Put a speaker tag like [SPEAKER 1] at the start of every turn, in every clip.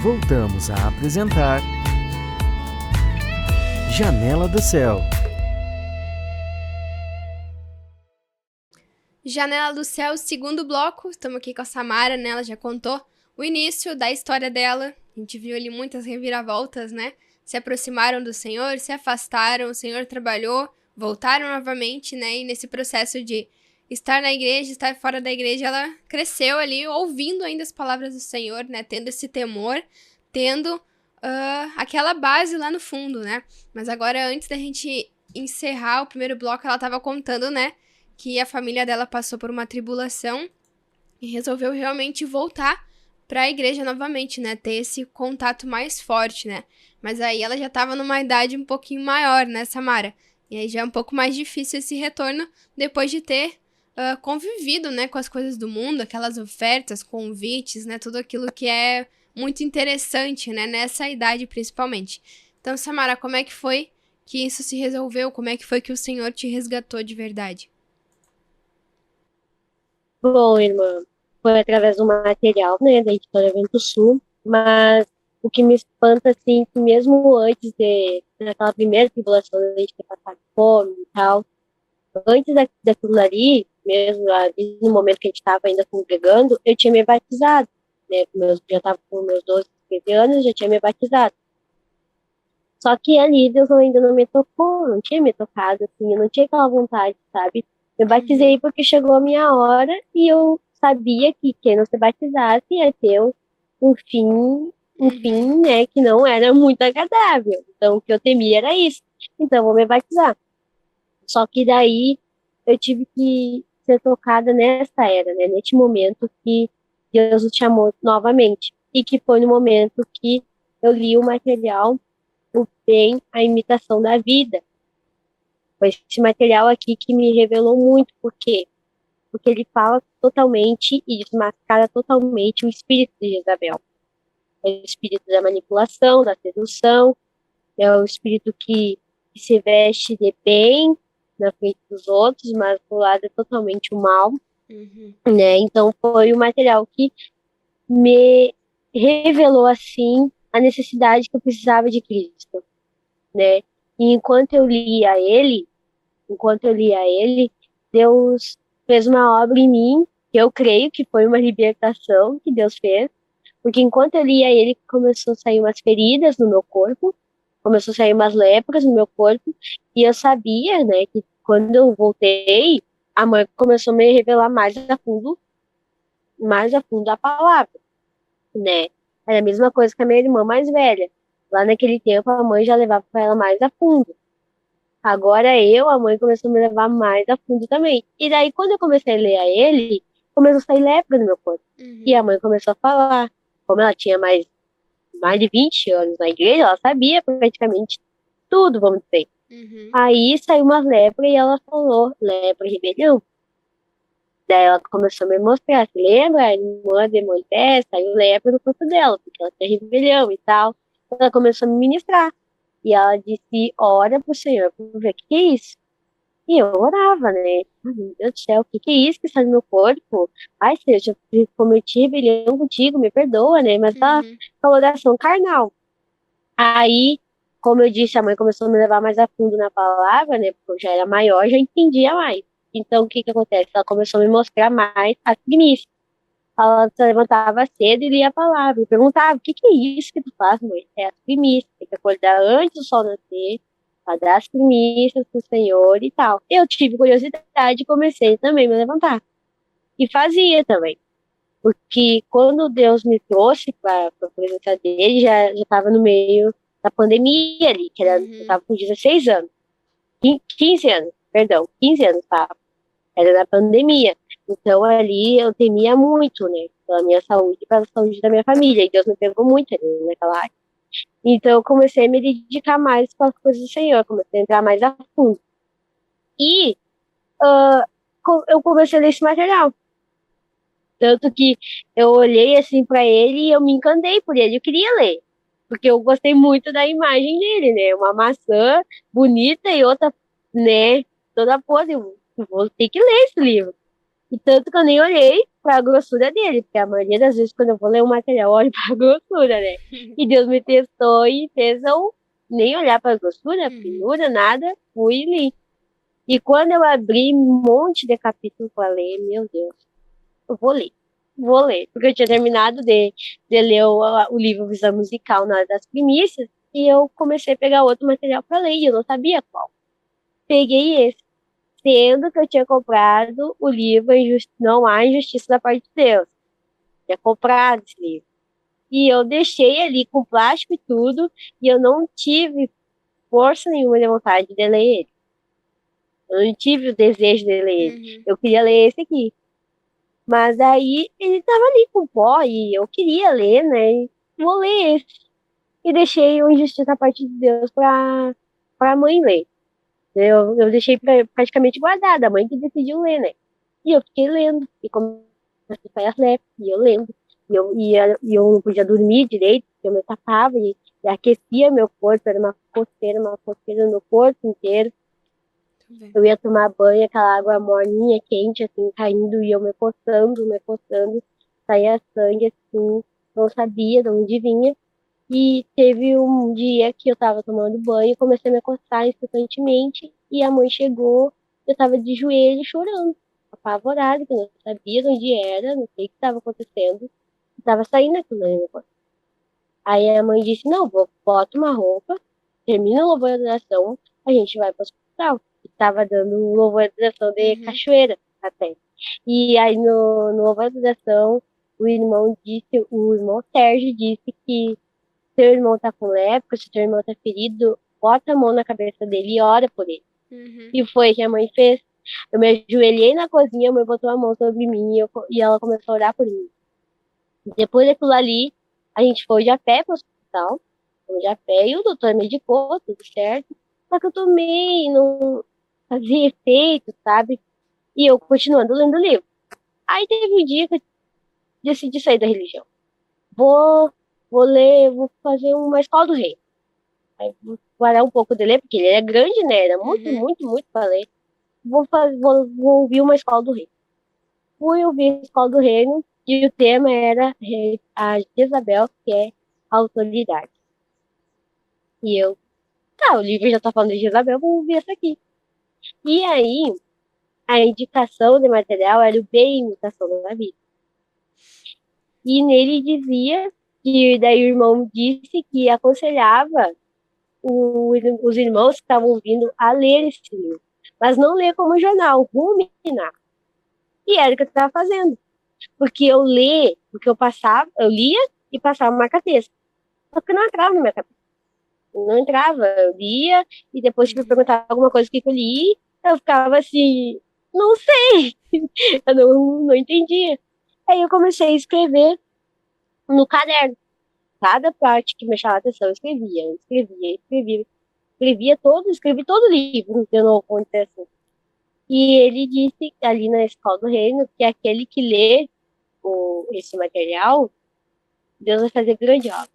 [SPEAKER 1] Voltamos a apresentar Janela do Céu.
[SPEAKER 2] Janela do Céu, segundo bloco. Estamos aqui com a Samara, né? Ela já contou o início da história dela. A gente viu ali muitas reviravoltas, né? Se aproximaram do Senhor, se afastaram, o Senhor trabalhou, voltaram novamente, né? E nesse processo de estar na igreja, estar fora da igreja, ela cresceu ali, ouvindo ainda as palavras do Senhor, né? Tendo esse temor, tendo aquela base lá no fundo, né? Mas agora, antes da gente encerrar o primeiro bloco, ela estava contando, né? Que a família dela passou por uma tribulação e resolveu realmente voltar para a igreja novamente, né? Ter esse contato mais forte, né? Mas aí ela já estava numa idade um pouquinho maior, né, Samara? E aí já é um pouco mais difícil esse retorno depois de ter convivido, né, com as coisas do mundo, aquelas ofertas, convites, né? Tudo aquilo que é muito interessante, né? Nessa idade, principalmente. Então, Samara, como é que foi que isso se resolveu? Como é que foi que o Senhor te resgatou de verdade?
[SPEAKER 3] Bom, irmã, foi através do material, né, da Editora Vento Sul, mas o que me espanta, assim, que mesmo antes daquela primeira tribulação, da gente ter passado fome e tal, antes daquilo ali, mesmo lá, desde o momento que a gente estava ainda congregando, eu tinha me batizado, né, já estava com meus 12, 13 anos, já tinha me batizado. Só que ali Deus ainda não me tocou, não tinha me tocado, assim, eu não tinha aquela vontade, sabe? Eu batizei porque chegou a minha hora e eu sabia que quem não se batizasse ia ter um fim, né, que não era muito agradável. Então, o que eu temia era isso. Então, eu vou me batizar. Só que daí eu tive que ser tocada nessa era, né, neste momento que Deus me chamou novamente. E que foi no momento que eu li o material O Bem, a Imitação da Vida. Foi esse material aqui que me revelou muito. Por quê? Porque ele fala totalmente e desmascara totalmente o espírito de Jezabel. É o espírito da manipulação, da sedução, é o espírito que se veste de bem na frente dos outros, mas do lado é totalmente o mal. Né? Então foi o material que me revelou assim a necessidade que eu precisava de Cristo, né? E enquanto eu lia ele, Deus fez uma obra em mim, que eu creio que foi uma libertação que Deus fez, porque enquanto eu lia ele, começou a sair umas feridas no meu corpo, começou a sair umas lepras no meu corpo, e eu sabia, né, que quando eu voltei, a mãe começou a me revelar mais a fundo a palavra, né? Era a mesma coisa que a minha irmã mais velha. Lá naquele tempo, a mãe já levava para ela mais a fundo. Agora a mãe começou a me levar mais a fundo também. E daí, quando eu comecei a ler a ele, começou a sair lepra no meu corpo. E a mãe começou a falar. Como ela tinha mais de 20 anos na igreja, ela sabia praticamente tudo, vamos dizer. Aí saiu umas lepras e ela falou, lepra e rebelião. Daí ela começou a me mostrar, se lembra? A irmã de Moisés, saiu lepra no corpo dela, porque ela tinha rebelião e tal. Ela começou a me ministrar. E ela disse, ora pro Senhor, pra ver o que é isso. E eu orava, né? Ai, meu Deus do céu, o que é isso que está no meu corpo? Ai, Senhor, eu cometi rebelião contigo, me perdoa, né? Mas tá uma oração carnal. Aí, como eu disse, a mãe começou a me levar mais a fundo na palavra, né? Porque eu já era maior, já entendia mais. Então, o que que acontece? Ela começou a me mostrar mais as primícias. Ela se levantava cedo e lia a palavra. E perguntava, o que que é isso que tu faz, mãe? É as primícias. Tem que acordar antes do sol nascer, para dar as primícias pro Senhor e tal. Eu tive curiosidade e comecei também a me levantar. E fazia também. Porque quando Deus me trouxe para a presença dele, já estava no meio da pandemia ali, que era, eu estava com 16 anos. 15 anos, perdão, 15 anos, tá? Era na pandemia. Então ali eu temia muito, né? Pela minha saúde e pela saúde da minha família. E Deus me pegou muito ali naquela área. Então eu comecei a me dedicar mais com as coisas do Senhor, comecei a entrar mais a fundo. E eu comecei a ler esse material. Tanto que eu olhei assim para ele e eu me encantei por ele. Eu queria ler, porque eu gostei muito da imagem dele, né? Uma maçã bonita e outra, né? Toda podre. Eu vou ter que ler esse livro. E tanto que eu nem olhei para a grossura dele, porque a maioria das vezes quando eu vou ler um material, eu olho para a grossura, né? E Deus me testou e fez eu nem olhar para a grossura, finura, nada, fui e li. E quando eu abri um monte de capítulo para ler, meu Deus, eu vou ler. Vou ler, porque eu tinha terminado de ler o livro Visão Musical na hora das primícias, e eu comecei a pegar outro material para ler, e eu não sabia qual. Peguei esse, sendo que eu tinha comprado o livro Não Há Injustiça da Parte de Deus. Tinha comprado esse livro. E eu deixei ali com plástico e tudo, e eu não tive força nenhuma de vontade de ler ele. Eu não tive o desejo de ler ele. Eu queria ler esse aqui. Mas aí ele tava ali com pó e eu queria ler, né? E vou ler esse. E deixei o Injustiça da Parte de Deus pra mãe ler. Eu deixei praticamente guardado, a mãe que decidiu ler, né? E eu fiquei lendo. E comecei a ler, e eu lendo. E eu não podia dormir direito, porque eu me tapava e aquecia meu corpo, era uma coceira no corpo inteiro. Eu ia tomar banho, aquela água morninha, quente, assim, caindo, e eu me coçando, saía sangue, assim, não sabia de onde vinha. E teve um dia que eu tava tomando banho, comecei a me coçar incessantemente, e a mãe chegou, eu tava de joelho chorando, apavorada, que eu não sabia de onde era, não sei o que estava acontecendo, e tava saindo aquilo ali. Aí a mãe disse, não, bota uma roupa, termina o louvor e adoração, a gente vai pro hospital. E tava dando um louvor e adoração de cachoeira até. E aí no louvor e adoração, o irmão Sérgio disse que seu irmão tá com lepra, se seu irmão tá ferido, bota a mão na cabeça dele e ora por ele. E foi o que a mãe fez. Eu me ajoelhei na cozinha, a mãe botou a mão sobre mim e ela começou a orar por mim. Depois daquilo ali, a gente foi de a pé pro hospital, foi de a pé, e o doutor medicou, tudo certo. Só que eu tomei, não fazia efeito, sabe? E eu continuando lendo o livro. Aí teve um dia que eu decidi sair da religião. Vou, vou fazer uma escola do rei. Aí vou parar um pouco de ler, porque ele era grande, né? Era muito para ler. Vou ouvir uma escola do rei. Fui ouvir a escola do reino, e o tema era a Jezabel, que é a autoridade. E eu, tá, o livro já tá falando de Jezabel, vou ouvir essa aqui. E aí, a indicação de material era o bem imitação da vida. E nele dizia que daí o irmão disse que aconselhava os irmãos que estavam ouvindo a ler esse livro, mas não ler como jornal, ruminar. E era o que eu estava fazendo. Porque eu lia e passava marca-texto. Só que não entrava na minha cabeça. Não entrava, eu lia, e depois que eu perguntava alguma coisa que eu li, eu ficava assim, não sei, eu não entendia. Aí eu comecei a escrever no caderno. Cada parte que me chamava a atenção, eu escrevi todo o livro de novo, vamos dizer assim. E ele disse ali na Escola do Reino que aquele que lê esse material, Deus vai fazer grande obra.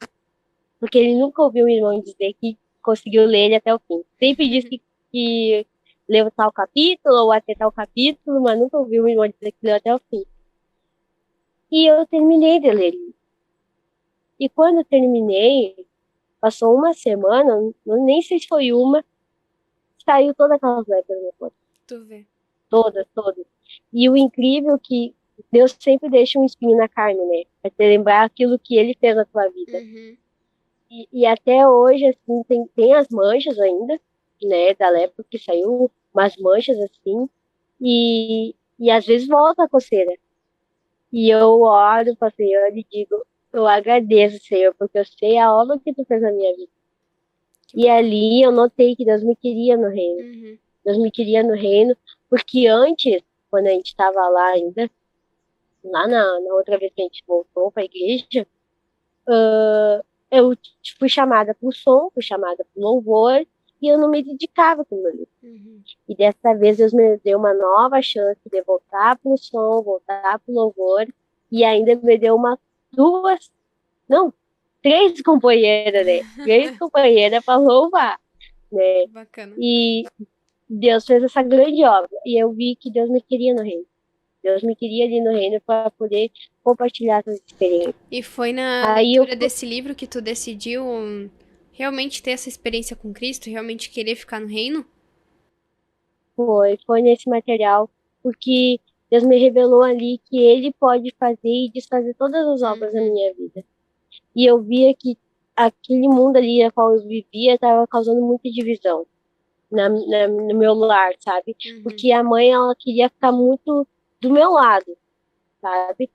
[SPEAKER 3] Porque ele nunca ouviu o irmão dizer que conseguiu ler ele até o fim. Sempre disse que leu tal capítulo ou até tal capítulo, mas nunca ouviu o irmão dizer que leu até o fim. E eu terminei de ler. E quando eu terminei, passou uma semana, nem sei se foi uma, saiu todas aquelas letras do meu corpo.
[SPEAKER 2] Tu vê.
[SPEAKER 3] Todas. E o incrível é que Deus sempre deixa um espinho na carne, né? Pra te lembrar aquilo que ele fez na tua vida. E até hoje, assim, tem as manchas ainda, né? Da lepra que saiu, umas manchas assim. E às vezes volta a coceira. E eu oro para o Senhor e digo, eu agradeço, Senhor, porque eu sei a obra que tu fez na minha vida. E ali eu notei que Deus me queria no reino. Deus me queria no reino, porque antes, quando a gente estava lá ainda, lá na outra vez que a gente voltou para a igreja, eu fui chamada para o som, fui chamada para o louvor, e eu não me dedicava aquilo ali. E dessa vez Deus me deu uma nova chance de voltar para o som, voltar para o louvor, e ainda me deu três companheiras, né? Três companheiras para louvar, né?
[SPEAKER 2] Bacana.
[SPEAKER 3] E Deus fez essa grande obra, e eu vi que Deus me queria no reino. Deus me queria ali no reino para poder compartilhar essas experiências.
[SPEAKER 2] E foi na
[SPEAKER 3] Aí
[SPEAKER 2] leitura desse livro que tu decidiu realmente ter essa experiência com Cristo, realmente querer ficar no reino?
[SPEAKER 3] foi nesse material, porque Deus me revelou ali que Ele pode fazer e desfazer todas as obras da minha vida. E eu via que aquele mundo ali a qual eu vivia estava causando muita divisão no meu lar, sabe? Porque a mãe, ela queria ficar muito do meu lado, sabe?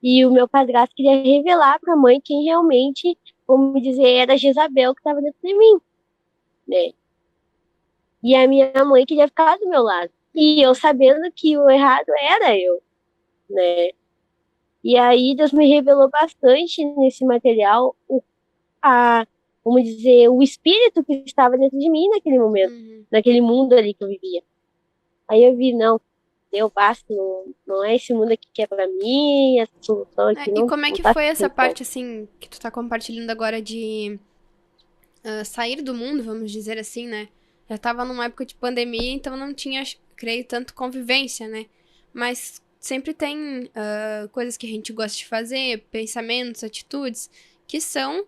[SPEAKER 3] E o meu padrasto queria revelar para a mãe quem realmente, vamos dizer, era Jezabel que estava dentro de mim, né? E a minha mãe queria ficar do meu lado. E eu sabendo que o errado era eu, né? E aí Deus me revelou bastante nesse material vamos dizer, o espírito que estava dentro de mim naquele momento, naquele mundo ali que eu vivia. Aí eu vi, não, deu basta, não é esse mundo aqui que é pra mim, essa solução aqui
[SPEAKER 2] E
[SPEAKER 3] não,
[SPEAKER 2] como é
[SPEAKER 3] não
[SPEAKER 2] que
[SPEAKER 3] tá
[SPEAKER 2] foi essa
[SPEAKER 3] sendo
[SPEAKER 2] parte, assim, que tu tá compartilhando agora de sair do mundo, vamos dizer assim, né? Já tava numa época de pandemia, então não tinha, creio, tanto convivência, né? Mas sempre tem coisas que a gente gosta de fazer, pensamentos, atitudes, que são,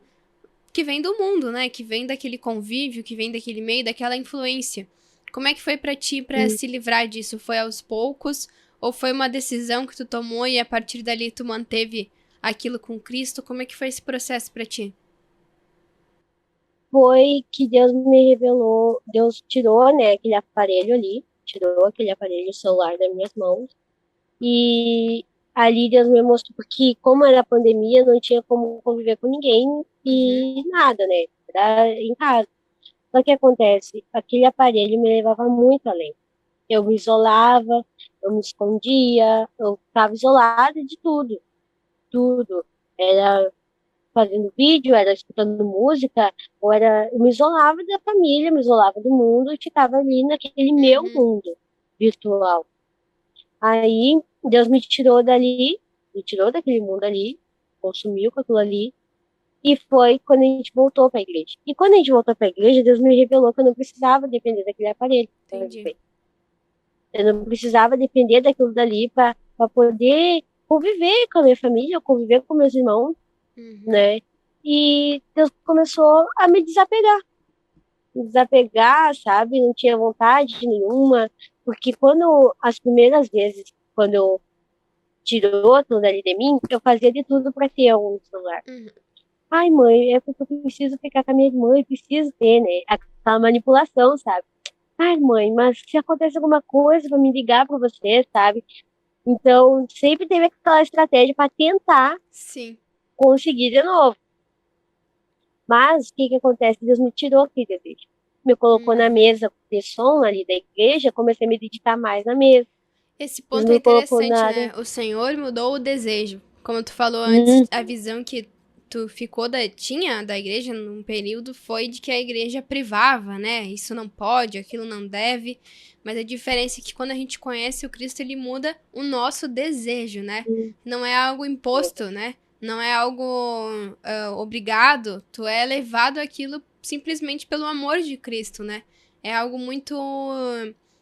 [SPEAKER 2] que vêm do mundo, né? Que vem daquele convívio, que vem daquele meio, daquela influência. Como é que foi pra ti pra se livrar disso? Foi aos poucos? Ou foi uma decisão que tu tomou e a partir dali tu manteve aquilo com Cristo? Como é que foi esse processo pra ti?
[SPEAKER 3] Foi que Deus me revelou, Deus tirou, né, aquele aparelho ali, tirou aquele aparelho celular das minhas mãos, e ali Deus me mostrou, porque como era pandemia, não tinha como conviver com ninguém e nada, né, era em casa. Só que acontece, aquele aparelho me levava muito além. Eu me isolava, eu me escondia, eu ficava isolada de tudo, tudo. Era fazendo vídeo, era escutando música, ou era, eu me isolava da família, me isolava do mundo e ficava ali naquele meu mundo virtual. Aí Deus me tirou dali, me tirou daquele mundo ali, consumiu com aquilo ali, e foi quando a gente voltou para a igreja. E quando a gente voltou para a igreja, Deus me revelou que eu não precisava depender daquele aparelho.
[SPEAKER 2] Entendi.
[SPEAKER 3] Eu não precisava depender daquilo dali para poder conviver com a minha família, conviver com meus irmãos, né? E Deus começou a me desapegar, sabe? Não tinha vontade nenhuma, porque quando as primeiras vezes, quando eu tirou aquilo dali de mim, eu fazia de tudo para ter um celular. Ai, mãe, é porque eu preciso ficar com a minha irmã, eu preciso ter, né? Aquela manipulação, sabe? Ai, mãe, mas se acontece alguma coisa, para me ligar para você, sabe? Então, sempre teve aquela estratégia para tentar
[SPEAKER 2] Sim.
[SPEAKER 3] conseguir de novo. Mas, o que que acontece? Deus me tirou aquele desejo. Me colocou na mesa de som ali da igreja, comecei a me dedicar mais na mesa.
[SPEAKER 2] Esse
[SPEAKER 3] Deus
[SPEAKER 2] ponto é
[SPEAKER 3] me colocou
[SPEAKER 2] interessante,
[SPEAKER 3] na
[SPEAKER 2] né?
[SPEAKER 3] área.
[SPEAKER 2] O Senhor mudou o desejo. Como tu falou antes, a visão que tu tinha da igreja num período foi de que a igreja privava, né? Isso não pode, aquilo não deve. Mas a diferença é que quando a gente conhece o Cristo, ele muda o nosso desejo, né? Não é algo imposto, né? Não é algo obrigado. Tu é levado àquilo simplesmente pelo amor de Cristo, né? É algo muito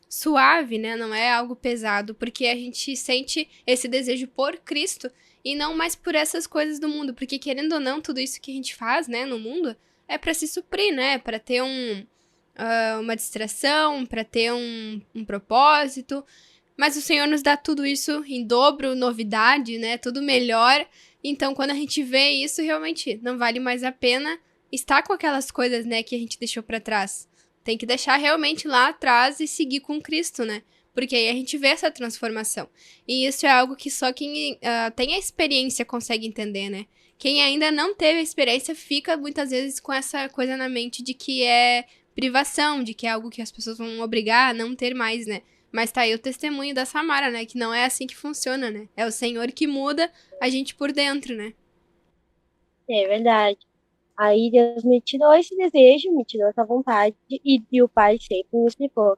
[SPEAKER 2] suave, né? Não é algo pesado, porque a gente sente esse desejo por Cristo e não mais por essas coisas do mundo, porque querendo ou não, tudo isso que a gente faz, né, no mundo, é para se suprir, né? Para ter uma distração, para ter um propósito. Mas o Senhor nos dá tudo isso em dobro, novidade, né? Tudo melhor. Então, quando a gente vê isso, realmente não vale mais a pena estar com aquelas coisas, né, que a gente deixou para trás. Tem que deixar realmente lá atrás e seguir com Cristo, né? Porque aí a gente vê essa transformação. E isso é algo que só quem tem a experiência consegue entender, né? Quem ainda não teve a experiência fica muitas vezes com essa coisa na mente de que é privação, de que é algo que as pessoas vão obrigar a não ter mais, né? Mas tá aí o testemunho da Samara, né? Que não é assim que funciona, né? É o Senhor que muda a gente por dentro, né?
[SPEAKER 3] É verdade. Aí Deus me tirou esse desejo, me tirou essa vontade, e o pai sempre me explicou,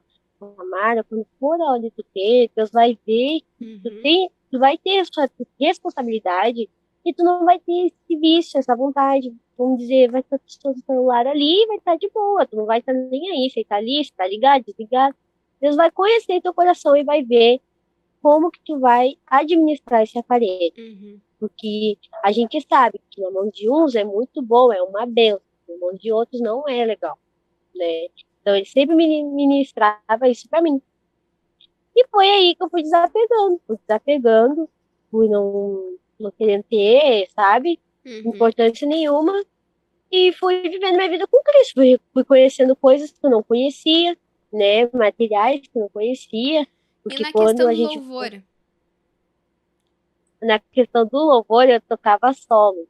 [SPEAKER 3] Amara, quando for a hora de tu ter, Deus vai ver que tu vai ter a sua responsabilidade e tu não vai ter esse vício, essa vontade, vamos dizer, vai estar o seu celular ali e vai estar de boa, tu não vai estar nem aí, você tá ali, você tá ligado, desligado. Deus vai conhecer teu coração e vai ver como que tu vai administrar esse aparelho.
[SPEAKER 2] Uhum.
[SPEAKER 3] Porque a gente sabe que na mão de uns é muito bom, é uma benção, na mão de outros não é legal, né? Então ele sempre ministrava isso pra mim. E foi aí que eu fui desapegando, fui não querendo ter, sabe?
[SPEAKER 2] Uhum.
[SPEAKER 3] Importância nenhuma. E fui vivendo minha vida com Cristo. Fui conhecendo coisas que eu não conhecia, né? Materiais que eu não conhecia.
[SPEAKER 2] E
[SPEAKER 3] Porque
[SPEAKER 2] na
[SPEAKER 3] quando
[SPEAKER 2] questão
[SPEAKER 3] a
[SPEAKER 2] do
[SPEAKER 3] gente,
[SPEAKER 2] louvor?
[SPEAKER 3] na questão do louvor, eu tocava solo.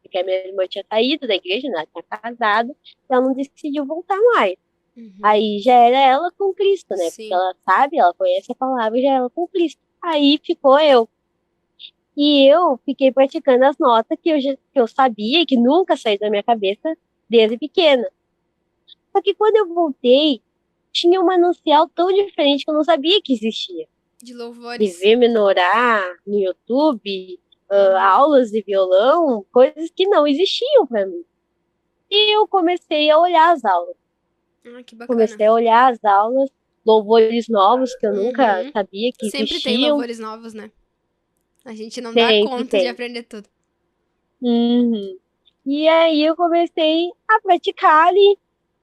[SPEAKER 3] Porque a minha irmã tinha saído da igreja, né? Ela tinha casado, então ela não decidiu voltar mais.
[SPEAKER 2] Uhum.
[SPEAKER 3] Aí já era ela com Cristo, né? Porque
[SPEAKER 2] Sim.
[SPEAKER 3] ela sabe, ela conhece a palavra, já era ela com Cristo. Aí ficou eu. E eu fiquei praticando as notas que eu sabia, que nunca saíram da minha cabeça desde pequena. Só que quando eu voltei, tinha um manancial tão diferente que eu não sabia que existia.
[SPEAKER 2] De
[SPEAKER 3] De
[SPEAKER 2] louvores.
[SPEAKER 3] ver menorar no YouTube,
[SPEAKER 2] Uhum.
[SPEAKER 3] aulas de violão, coisas que não existiam para mim. E eu comecei a olhar as aulas.
[SPEAKER 2] Ah, que bacana.
[SPEAKER 3] Comecei a olhar as aulas, louvores novos que eu nunca
[SPEAKER 2] Uhum.
[SPEAKER 3] sabia que
[SPEAKER 2] Sempre tem
[SPEAKER 3] existiam.
[SPEAKER 2] louvores novos, né? A gente não dá
[SPEAKER 3] Sempre
[SPEAKER 2] conta de
[SPEAKER 3] tem.
[SPEAKER 2] aprender tudo.
[SPEAKER 3] Uhum. E aí eu comecei a praticar ali,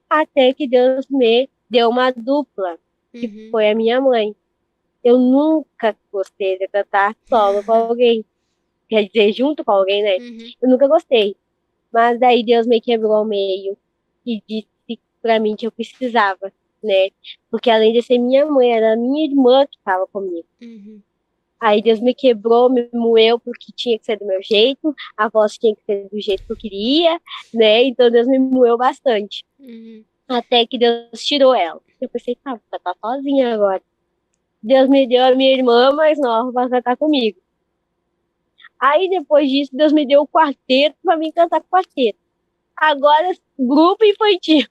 [SPEAKER 3] até que Deus me deu uma dupla, que
[SPEAKER 2] Uhum.
[SPEAKER 3] foi a minha mãe. Eu nunca gostei de cantar solo com alguém. Quer dizer, junto com alguém, né?
[SPEAKER 2] Uhum.
[SPEAKER 3] Eu nunca gostei. Mas daí Deus me quebrou ao meio e disse pra mim que eu precisava, né? Porque além de ser minha mãe, era a minha irmã que estava comigo.
[SPEAKER 2] Uhum.
[SPEAKER 3] Aí Deus me quebrou, me moeu porque tinha que ser do meu jeito, a voz tinha que ser do jeito que eu queria, né? Então Deus me moeu bastante.
[SPEAKER 2] Uhum.
[SPEAKER 3] Até que Deus tirou ela. Eu pensei, tá, vou cantar sozinha agora. Deus me deu a minha irmã mais nova pra cantar comigo. Aí depois disso, Deus me deu o quarteto pra mim cantar quarteto. Agora, grupo infantil.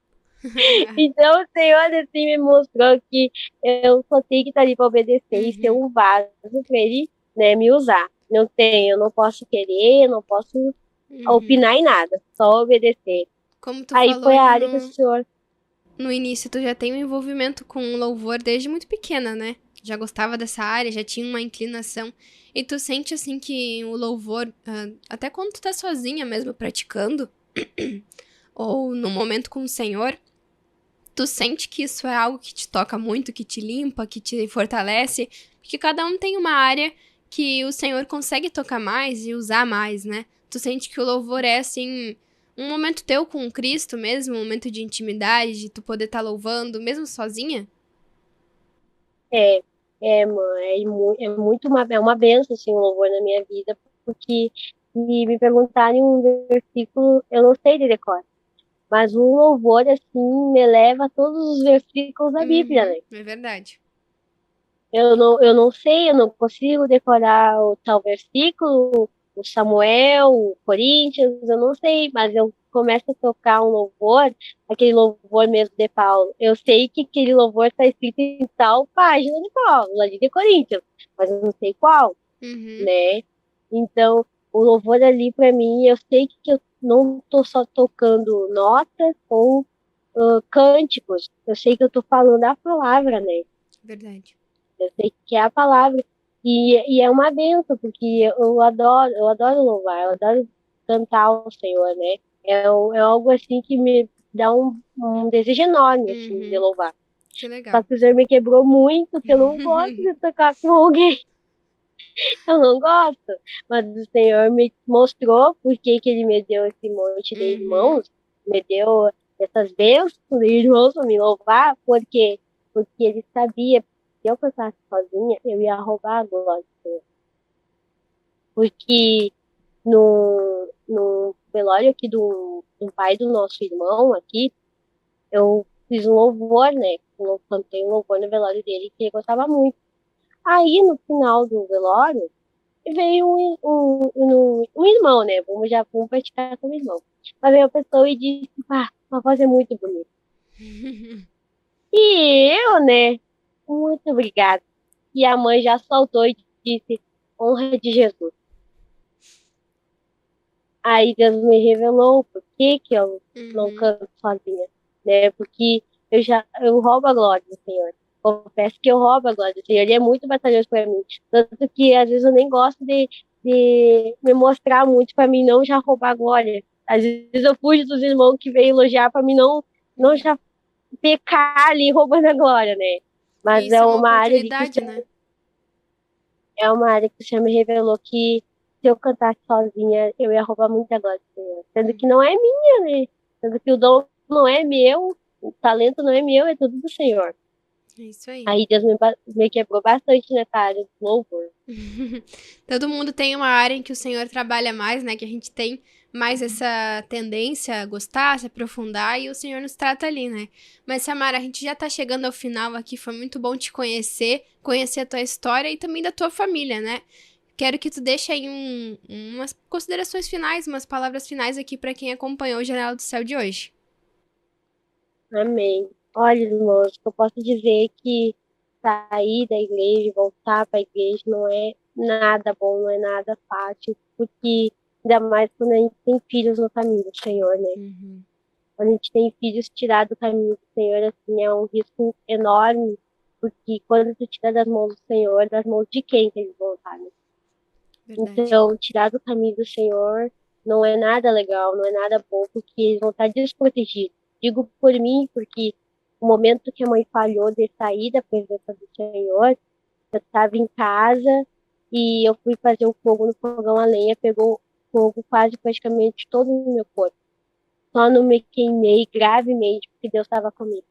[SPEAKER 3] Então o Senhor assim me mostrou que eu só tenho que estar ali para obedecer e ser
[SPEAKER 2] Uhum.
[SPEAKER 3] um vaso para ele, né, me usar. Não tem, eu não posso querer, eu não posso
[SPEAKER 2] Uhum.
[SPEAKER 3] opinar em nada, só obedecer.
[SPEAKER 2] Como tu
[SPEAKER 3] Aí
[SPEAKER 2] falou
[SPEAKER 3] foi a
[SPEAKER 2] ali
[SPEAKER 3] área que o Senhor.
[SPEAKER 2] no início, tu já tem um envolvimento com o louvor desde muito pequena, né? Já gostava dessa área, já tinha uma inclinação. E tu sente, assim, que o louvor, até quando tu tá sozinha mesmo praticando, ou no momento com o Senhor, tu sente que isso é algo que te toca muito, que te limpa, que te fortalece? Porque cada um tem uma área que o Senhor consegue tocar mais e usar mais, né? Tu sente que o louvor é, assim, um momento teu com Cristo mesmo, um momento de intimidade, de tu poder estar louvando, mesmo sozinha?
[SPEAKER 3] É, mãe, é uma benção, assim, o louvor na minha vida, porque se me perguntarem um versículo, eu não sei de decor. Mas o louvor, assim, me leva a todos os versículos da Bíblia, né?
[SPEAKER 2] É verdade.
[SPEAKER 3] Eu não sei, eu não consigo decorar o tal versículo, o Samuel, o Coríntios, eu não sei, mas eu começo a tocar um louvor, aquele louvor mesmo de Paulo. Eu sei que aquele louvor está escrito em tal página de Paulo, ali de Coríntios, mas eu não sei qual,
[SPEAKER 2] Uhum.
[SPEAKER 3] né? Então, o louvor ali para mim, eu sei que eu não tô só tocando notas ou cânticos, eu sei que eu tô falando a palavra, né?
[SPEAKER 2] Verdade.
[SPEAKER 3] Eu sei que é a palavra. E é uma benção, porque eu adoro louvar, eu adoro cantar ao Senhor, né? É algo assim que me dá um desejo enorme, assim, de
[SPEAKER 2] Uhum.
[SPEAKER 3] louvar.
[SPEAKER 2] Que
[SPEAKER 3] Só
[SPEAKER 2] legal.
[SPEAKER 3] que o Senhor me quebrou muito, que eu não gosto de tocar com alguém. Eu não gosto. Mas o Senhor me mostrou por que que Ele me deu esse monte de
[SPEAKER 2] Uhum.
[SPEAKER 3] irmãos, me deu essas bênçãos de irmãos para me louvar, porque Ele sabia que se eu cantasse sozinha, eu ia roubar a glória do Senhor. Porque no velório aqui do pai do nosso irmão aqui, eu fiz um louvor, né? Eu cantei um louvor no velório dele que ele gostava muito. Aí, no final do velório, veio um irmão, né? Vamos praticar como irmão. Mas veio a pessoa e disse, pá, uma voz é muito bonita. E eu, né? Muito obrigada. E a mãe já soltou e disse, honra de Jesus. Aí Deus me revelou por que que eu não
[SPEAKER 2] Uhum.
[SPEAKER 3] canto sozinha, né? Porque eu roubo a glória do Senhor. confesso que eu roubo a glória do Senhor. Ele é muito batalhoso para mim. Tanto que às vezes eu nem gosto de me mostrar muito para mim não já roubar a glória. Às vezes eu fujo dos irmãos que vêm elogiar para mim não já pecar ali roubando a glória, né? Mas
[SPEAKER 2] Isso
[SPEAKER 3] é
[SPEAKER 2] é uma
[SPEAKER 3] uma área de que
[SPEAKER 2] oportunidade, né?
[SPEAKER 3] é uma área que o Senhor me revelou que se eu cantasse sozinha, eu ia roubar muita glória do Senhor. Sendo que não é minha, né? Sendo que o dom não é meu, o talento não é meu, é tudo do Senhor.
[SPEAKER 2] É isso aí.
[SPEAKER 3] Aí Deus me quebrou bastante nessa área do louvor.
[SPEAKER 2] Todo mundo tem uma área em que o Senhor trabalha mais, né? Que a gente tem mais essa tendência a gostar, se aprofundar, e o Senhor nos trata ali, né? Mas, Samara, a gente já tá chegando ao final aqui, foi muito bom te conhecer a tua história e também da tua família, né? Quero que tu deixe aí umas considerações finais, umas palavras finais aqui pra quem acompanhou o Janela do Céu de hoje.
[SPEAKER 3] Amém. Olha, irmãos, eu posso dizer é que sair da igreja, voltar para a igreja não é nada bom, não é nada fácil, porque ainda mais quando a gente tem filhos no caminho do Senhor, né?
[SPEAKER 2] Uhum.
[SPEAKER 3] Quando a gente tem filhos tirados do caminho do Senhor, assim, é um risco enorme, porque quando tu tira das mãos do Senhor, das mãos de quem que eles vão estar, né?
[SPEAKER 2] Verdade.
[SPEAKER 3] Então, tirar do caminho do Senhor não é nada legal, não é nada bom, porque eles vão estar desprotegidos. Digo por mim, porque o momento que a mãe falhou de sair da presença do Senhor, eu estava em casa e eu fui fazer um fogo no fogão a lenha, pegou fogo quase praticamente todo no meu corpo. Só não me queimei gravemente, porque Deus estava comigo.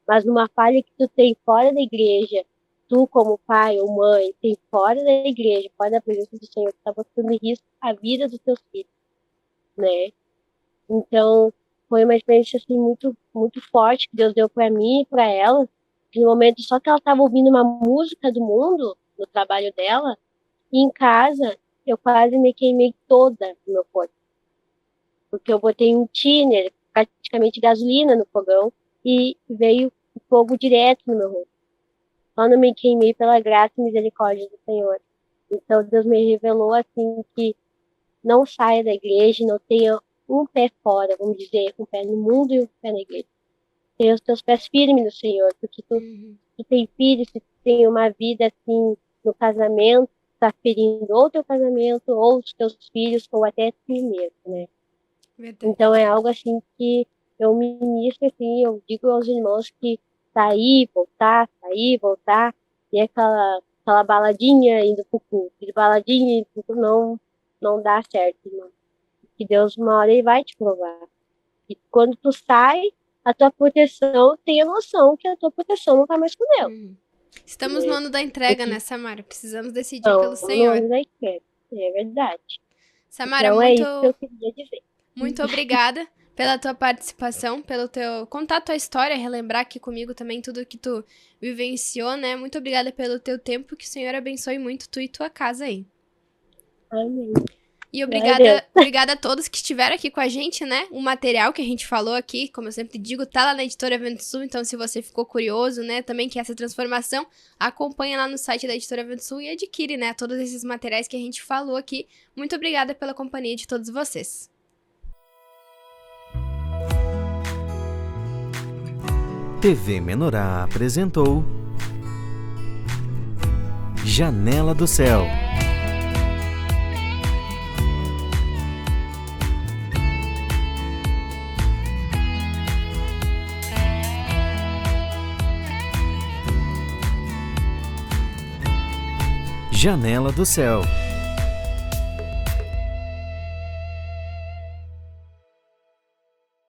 [SPEAKER 3] Mas numa falha que tu tem fora da igreja, tu como pai ou mãe, tem fora da igreja, fora da presença do Senhor, tu tá botando em risco a vida dos teus filhos, né? Então, foi uma experiência assim muito muito forte que Deus deu para mim e para ela. No momento só que ela estava ouvindo uma música do mundo no trabalho dela, e em casa eu quase me queimei toda no meu corpo, porque eu botei um thinner, praticamente gasolina no fogão, e veio fogo direto no meu rosto. Só não me queimei pela graça e misericórdia do Senhor. Então Deus me revelou assim que não saia da igreja, não tenha um pé fora, vamos dizer, um pé no mundo e um pé na igreja. Tenha os teus pés firmes no Senhor, porque tu tem filhos, tu tem uma vida assim no casamento, tá ferindo ou teu casamento, ou os teus filhos, ou até tu mesmo, né?
[SPEAKER 2] Verdade.
[SPEAKER 3] Então é algo assim que eu ministro, assim, eu digo aos irmãos que sair, voltar, e aquela baladinha indo pro culto, de baladinha indo pro culto, não dá certo, irmão. Que Deus uma hora ele vai te provar. E quando tu sai, a tua proteção, tenha noção que a tua proteção não tá mais com Deus.
[SPEAKER 2] Estamos no ano da entrega, né, Samara? Precisamos decidir
[SPEAKER 3] Então,
[SPEAKER 2] pelo Senhor.
[SPEAKER 3] não vai querer. É verdade.
[SPEAKER 2] Samara,
[SPEAKER 3] Então é isso que eu queria dizer.
[SPEAKER 2] muito obrigada pela tua participação, pelo teu contar tua história, relembrar aqui comigo também tudo que tu vivenciou, né? Muito obrigada pelo teu tempo, que o Senhor abençoe muito tu e tua casa aí.
[SPEAKER 3] Amém.
[SPEAKER 2] E
[SPEAKER 3] Glória a Deus.
[SPEAKER 2] obrigada a todos que estiveram aqui com a gente, né? O material que a gente falou aqui, como eu sempre digo, tá lá na Editora Vento Sul, então se você ficou curioso, né, também quer essa transformação, acompanha lá no site da Editora Vento Sul e adquire, né, todos esses materiais que a gente falou aqui. Muito obrigada pela companhia de todos vocês.
[SPEAKER 1] TV Menorá apresentou Janela do Céu. Janela do Céu.